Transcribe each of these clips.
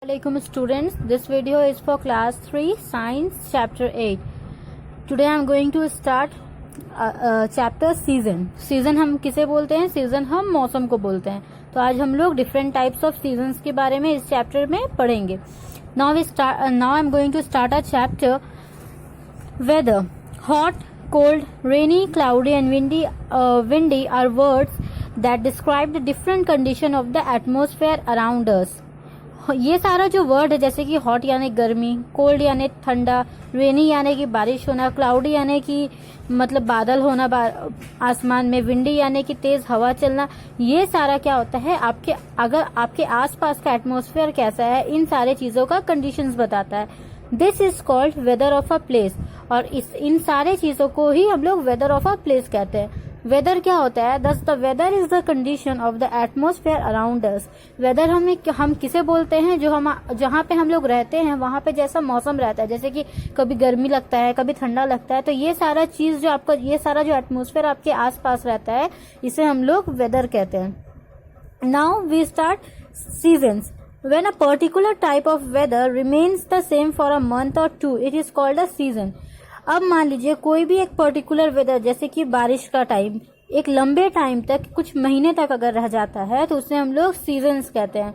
Assalamualaikum students, this video is for class 3 science chapter 8. Today I am going to start chapter season हम किसे बोलते हैं? Season हम मौसम को बोलते हैं. तो आज हम लोग डिफरेंट टाइप्स ऑफ सीजन्स के बारे में इस चैप्टर में पढ़ेंगे. Now I am going to start a chapter. Weather. Hot, cold, rainy, cloudy and windy are words that describe the different condition of the atmosphere around us. ये सारा जो word है जैसे कि हॉट यानी गर्मी, कोल्ड यानी ठंडा, रेनी यानी कि बारिश होना, क्लाउडी यानी कि मतलब बादल होना आसमान में, विंडी यानी कि तेज हवा चलना, ये सारा क्या होता है अगर आपके आसपास का एटमॉस्फेयर कैसा है, इन सारे चीजों का कंडीशंस बताता है. This is called weather of a place. और इन सारे चीजों को ही हम लोग वेदर ऑफ अ प्लेस कहते हैं. वेदर क्या होता है? Thus the weather is the condition of the atmosphere around us. Weather हम किसे बोलते हैं? जहाँ पे हम लोग रहते हैं वहां पे जैसा मौसम रहता है, जैसे कि कभी गर्मी लगता है, कभी ठंडा लगता है, तो ये सारा चीज ये सारा जो एटमॉस्फेयर आपके आसपास रहता है, इसे हम लोग वेदर कहते हैं. Now we start seasons. When a particular type of weather remains the same for a month or two, it is called a season. अब मान लीजिए कोई भी एक पर्टिकुलर वेदर जैसे कि बारिश का टाइम एक लंबे टाइम तक, कुछ महीने तक अगर रह जाता है तो उसे हम लोग सीजन्स कहते हैं.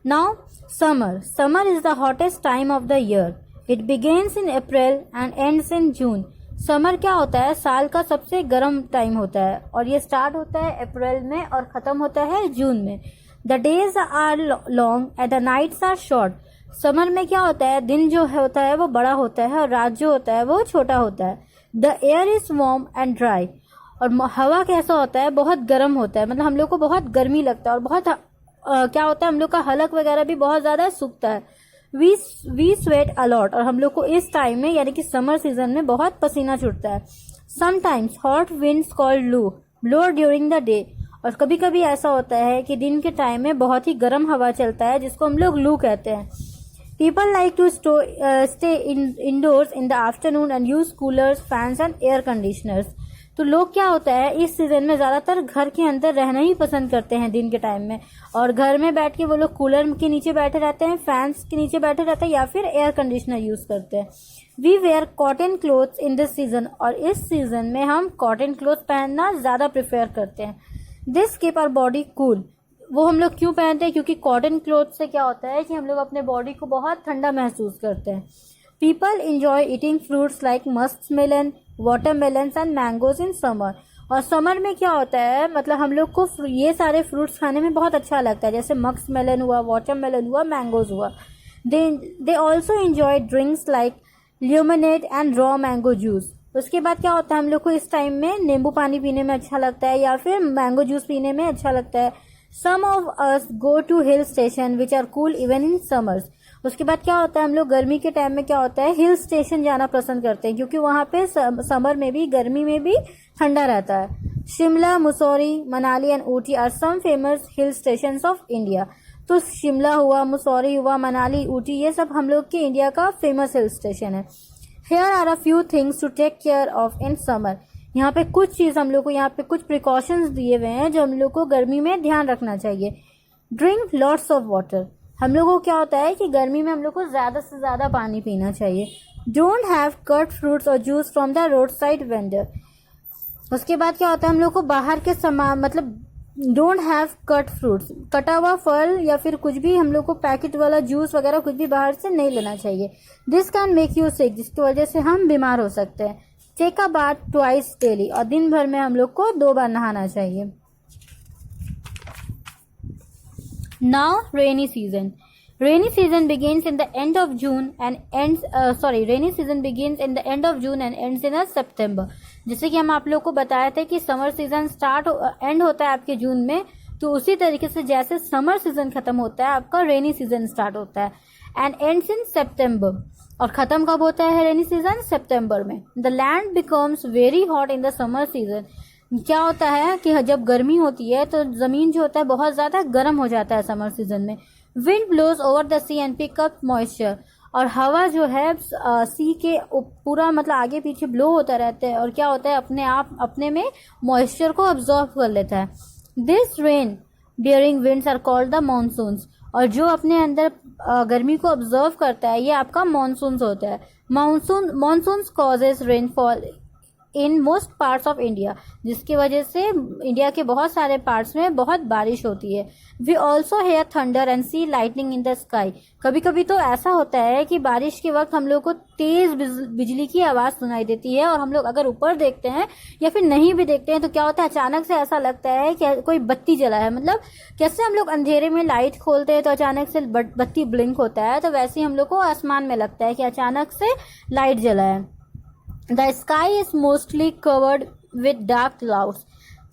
Now summer is the hottest time of the year. It begins in April and ends in June. Summer क्या होता है? साल का सबसे गर्म टाइम होता है और ये स्टार्ट होता है अप्रैल में और खत्म होता है जून में. The days are long and the nights are short. Summer में क्या होता है? दिन जो होता है वो बड़ा होता है और रात जो होता है वो छोटा होता है. The air is warm and dry. और हवा कैसा होता है? बहुत गर्म होता है, मतलब हम लोग को बहुत गर्मी लगता है और बहुत क्या होता है, हम लोग का हलक वगैरह भी बहुत ज्यादा सूखता है. We sweat a lot. और हम लोग को इस टाइम में यानी कि समर सीजन में बहुत पसीना छूटता है. समटाइम्स हॉट विंड्स कॉल्ड लू ब्लो ड्यूरिंग द डे. और कभी कभी ऐसा होता है कि दिन के टाइम में बहुत ही गर्म हवा चलता है जिसको हम लोग लू कहते हैं. People like to stay indoors in the afternoon and use coolers, fans and air conditioners. तो लोग क्या होता है इस सीजन में ज्यादातर घर के अंदर रहना ही पसंद करते हैं दिन के टाइम में, और घर में बैठ के वो लोग कूलर के नीचे बैठे रहते हैं, फैंस के नीचे बैठे रहते हैं या फिर एयर कंडीशनर यूज करते हैं. We wear cotton clothes in this season. और इस सीजन में हम कॉटन क्लोथ पहनना ज्यादा प्रेफर करते हैं. This keep our body cool. वो हम लोग क्यों पहनते हैं? क्योंकि कॉटन क्लोथ से क्या होता है कि हम लोग अपने बॉडी को बहुत ठंडा महसूस करते हैं. People enjoy eating fruits like musk melon, watermelons and mangoes in summer. और समर में क्या होता है, मतलब हम लोग को ये सारे फ्रूट्स खाने में बहुत अच्छा लगता है, जैसे मस्क मेलन हुआ, वाटरमेलन हुआ, मैंगोज हुआ. They also enjoy drinks like lemonade and raw mango juice. उसके बाद क्या होता है, हम लोग को इस टाइम में नींबू पानी पीने में अच्छा लगता है या फिर मैंगो जूस पीने में अच्छा लगता है. Some of us go to hill station which are cool even in summers. उसके बाद क्या होता है, हम लोग गर्मी के टाइम में क्या होता है, हिल स्टेशन जाना पसंद करते हैं क्योंकि वहां पे समर में भी गर्मी में भी ठंडा रहता है. Shimla, Mussoorie, Manali and Ooty are some famous hill stations of India. तो शिमला हुआ, मुसौरी हुआ, मनाली, ऊटी, ये सब हम लोग के इंडिया का फेमस हिल स्टेशन है. Here are a few things to take care of in summer. यहाँ पे कुछ चीज हम लोग को, यहाँ पे कुछ प्रिकॉशंस दिए हुए हैं जो हम लोग को गर्मी में ध्यान रखना चाहिए. Drink lots of water. हम लोग को क्या होता है कि गर्मी में हम लोग को ज्यादा से ज्यादा पानी पीना चाहिए. डोंट हैव कट फ्रूट्स और juice from the road side vendor. उसके बाद क्या होता है, हम लोग को बाहर के सामान, मतलब डोंट हैव कट फ्रूट्स, कटा हुआ फल या फिर कुछ भी हम लोग को पैकेट वाला जूस वगैरह कुछ भी बाहर से नहीं लेना चाहिए. This can make you sick. जिसकी वजह से हम बीमार हो सकते हैं. Take a bath twice daily. और दिन भर में हम लोग को 2 बार नहाना चाहिए. Now rainy season. Rainy season begins in the end of June and ends in September. जैसे कि हम आप लोग को बताए थे कि समर सीजन एंड होता है आपके जून में, तो उसी तरीके से जैसे समर सीजन खत्म होता है आपका रेनी सीजन स्टार्ट होता है. And ends in September. और खत्म कब होता है रेनी सीजन? सितंबर में. The land becomes very hot in the summer season. क्या होता है कि जब गर्मी होती है तो जमीन जो होता है बहुत ज्यादा गर्म हो जाता है समर सीजन में. Wind blows over the sea and pick up moisture. और हवा जो है सी के पूरा मतलब आगे पीछे ब्लो होता रहता है और क्या होता है, अपने में मॉइस्चर को अब्जॉर्ब कर लेता है. This rain during winds are called the monsoons. और जो अपने अंदर गर्मी को ऑब्जर्व करता है ये आपका मानसून होता है। Monsoon causes rainfall in most parts of India, जिसकी वजह से इंडिया के बहुत सारे पार्ट्स में बहुत बारिश होती है। We also hear thunder and see lightning in the sky. कभी कभी तो ऐसा होता है कि बारिश के वक्त हम लोग को तेज बिजली की आवाज़ सुनाई देती है, और हम लोग अगर ऊपर देखते हैं या फिर नहीं भी देखते हैं तो क्या होता है, अचानक से ऐसा लगता है कि कोई बत्ती जला है। मतलब कैसे हम लोग अंधेरे में लाइट खोलते हैं तो अचानक से बत्ती ब्लिंक होता है, तो वैसे ही हम लोग को आसमान में लगता है कि अचानक से लाइट जला है। The sky is mostly covered with dark clouds.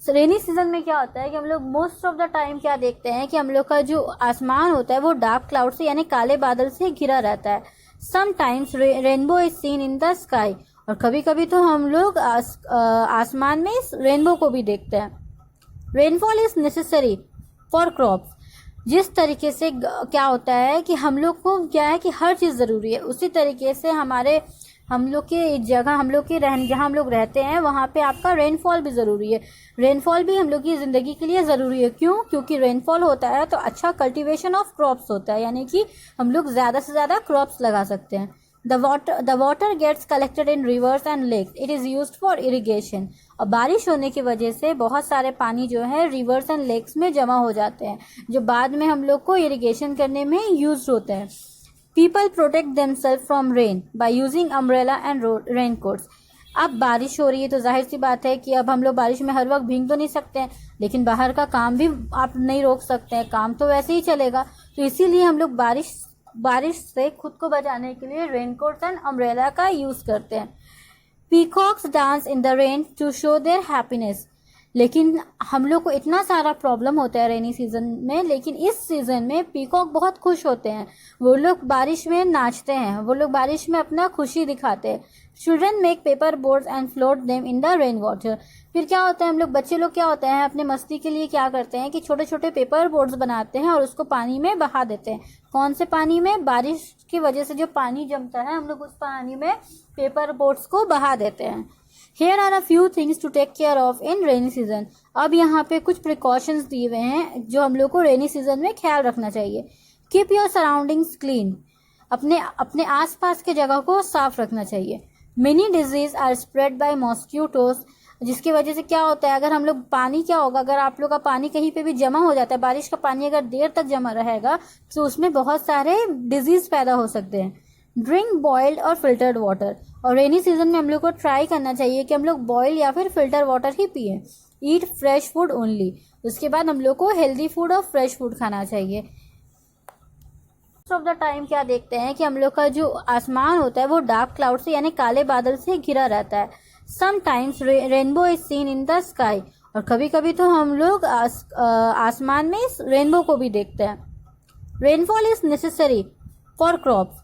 Rainy season में क्या होता है कि हम लोग मोस्ट ऑफ द टाइम क्या देखते हैं कि हम लोग का जो आसमान होता है वो डार्क क्लाउड से यानी काले बादल से घिरा रहता है। Sometimes rainbow is seen in the sky, और कभी कभी तो हम लोग आसमान में इस रेनबो को भी देखते हैं। Rainfall is necessary for crops. जिस तरीके से क्या होता है कि हम लोग को क्या है कि हर चीज़ ज़रूरी है, उसी तरीके से हम लोग के जगह जहाँ हम लोग रहते हैं वहाँ पे आपका रेनफॉल भी ज़रूरी है। रेनफॉल भी हम लोग की ज़िंदगी के लिए ज़रूरी है। क्यों? क्योंकि रेनफॉल होता है तो अच्छा कल्टीवेशन ऑफ क्रॉप्स होता है, यानी कि हम लोग ज़्यादा से ज़्यादा क्रॉप्स लगा सकते हैं। The water gets collected in rivers and lakes, it is used for irrigation. और बारिश होने की वजह से बहुत सारे पानी जो है रिवर्स एंड लेक्स में जमा हो जाते हैं, जो बाद में हम लोग को इरिगेशन करने में यूज होते हैं। People protect themselves from rain by using umbrella and raincoats. अब बारिश हो रही है तो जाहिर सी बात है कि अब हम लोग बारिश में हर वक्त भीग तो नहीं सकते हैं, लेकिन बाहर का काम भी आप नहीं रोक सकते हैं, काम तो वैसे ही चलेगा। तो इसीलिए हम लोग बारिश से खुद को बचाने के लिए रेनकोट्स एंड अम्ब्रेला का यूज करते हैं। Peacocks dance in the rain to show their happiness. लेकिन हम लोग को इतना सारा प्रॉब्लम होता है रेनी सीजन में, लेकिन इस सीजन में पीकॉक बहुत खुश होते हैं। वो लोग बारिश में नाचते हैं, वो लोग बारिश में अपना खुशी दिखाते हैं। Children make paper boards and float them in the rain water. फिर क्या होता है, बच्चे लोग क्या होते हैं अपने मस्ती के लिए क्या करते हैं कि छोटे छोटे पेपर बोर्ड्स बनाते हैं और उसको पानी में बहा देते हैं। कौन से पानी में? बारिश की वजह से जो पानी जमता है हम लोग उस पानी में पेपर बोर्ड्स को बहा देते हैं। Here are a few things to take care of in rainy season. अब यहाँ पे कुछ प्रिकॉशंस दिए हुए हैं जो हम लोग को रेनी सीजन में ख्याल रखना चाहिए। Keep your surroundings clean. अपने आसपास के जगह को साफ रखना चाहिए। Many diseases are spread by mosquitoes. जिसकी वजह से क्या होता है, अगर हम लोग अगर आप लोग का पानी कहीं पे भी जमा हो जाता है, बारिश का पानी अगर देर तक जमा रहेगा तो उसमें बहुत सारे डिजीज पैदा हो सकते हैं। ड्रिंक बॉइल्ड और फिल्टर्ड वाटर। और रेनी सीजन में हम लोग को ट्राई करना चाहिए कि हम लोग बॉयल या फिर फिल्टर वाटर ही पिए। ईट फ्रेश फूड ओनली। उसके बाद हम लोग को हेल्दी फूड और फ्रेश फूड खाना चाहिए। मोस्ट ऑफ द टाइम क्या देखते हैं कि हम लोग का जो आसमान होता है वो डार्क क्लाउड से यानी काले बादल से घिरा रहता है। Sometimes rainbow is seen in the sky. और कभी कभी तो हम लोग आसमान में इस रेनबो को भी देखते हैं। Rainfall is necessary for crops.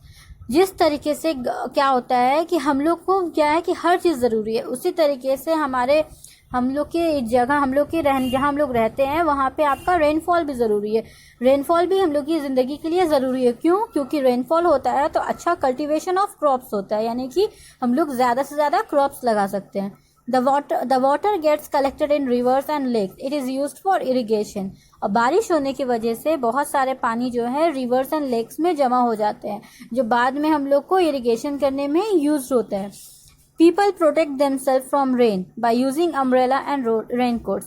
जिस तरीके से क्या होता है कि हम लोग को क्या है कि हर चीज़ ज़रूरी है, उसी तरीके से हम लोग जहाँ हम लोग रहते हैं वहाँ पे आपका रेनफॉल भी ज़रूरी है। रेनफॉल भी हम लोग की ज़िंदगी के लिए ज़रूरी है। क्यों? क्योंकि रेनफॉल होता है तो अच्छा कल्टीवेशन ऑफ क्रॉप्स होता है, यानी कि हम लोग ज़्यादा से ज़्यादा क्रॉप्स लगा सकते हैं। The water gets collected in rivers and lakes. It is used for irrigation. और बारिश होने की वजह से बहुत सारे पानी जो है रिवर्स एंड लेक्स में जमा हो जाते हैं, जो बाद में हम लोग को इरिगेशन करने में यूज होते हैं। People protect themselves from rain by using umbrella and raincoats.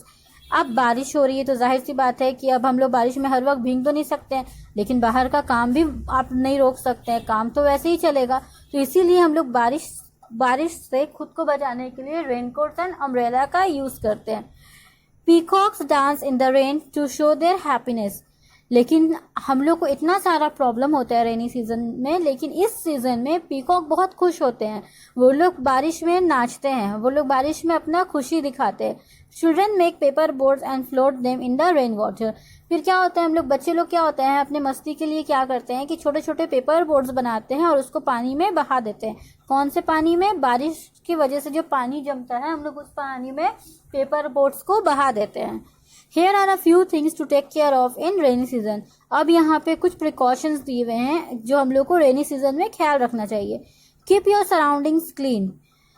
अब बारिश हो रही है तो जाहिर सी बात है कि अब हम लोग बारिश में हर वक्त भीग तो नहीं सकते हैं, लेकिन बाहर का काम भी आप नहीं रोक सकते हैं, काम तो वैसे ही चलेगा। तो इसीलिए हम लोग बारिश से खुद को बचाने के लिए रेनकोट्स एंड अम्ब्रेला का यूज करते हैं। Peacocks dance in the rain to show their happiness. लेकिन हम लोग को इतना सारा प्रॉब्लम होता है रेनी सीजन में, लेकिन इस सीजन में पीकॉक बहुत खुश होते हैं। वो लोग बारिश में नाचते हैं, वो लोग बारिश में अपना खुशी दिखाते हैं। Children make paper boards and float them in the rain water. फिर क्या होता है, बच्चे लोग क्या होते हैं अपने मस्ती के लिए क्या करते हैं कि छोटे छोटे पेपर बोर्ड्स बनाते हैं और उसको पानी में बहा देते हैं। कौन से पानी में? बारिश की वजह से जो पानी जमता है हम लोग उस पानी में पेपर बोर्ड्स को बहा देते हैं। Here are a few things to take care of in rainy season. अब यहाँ पे कुछ प्रिकॉशंस दिए हुए हैं जो हम लोग को रेनी सीजन में ख्याल रखना चाहिए। Keep your surroundings clean.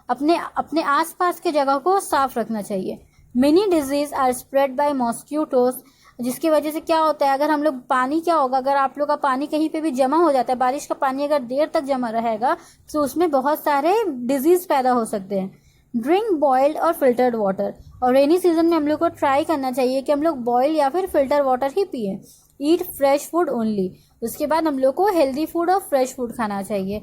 अपने आसपास के जगह को साफ रखना चाहिए। Many diseases are spread by mosquitoes. जिसकी वजह से क्या होता है, अगर हम लोग पानी क्या होगा, अगर आप लोग का पानी कहीं पे भी जमा हो जाता है, बारिश का पानी अगर देर तक जमा रहेगा तो उसमें बहुत सारे डिजीज पैदा हो सकते हैं। ड्रिंक बॉइल्ड और फिल्टर्ड वाटर, और रेनी सीजन में हम लोग को ट्राई करना चाहिए कि हम लोग बॉयल या फिर फिल्टर वाटर ही पिए। ईट फ्रेश फूड ओनली, उसके बाद हम लोग को हेल्दी फूड और फ्रेश फूड खाना चाहिए।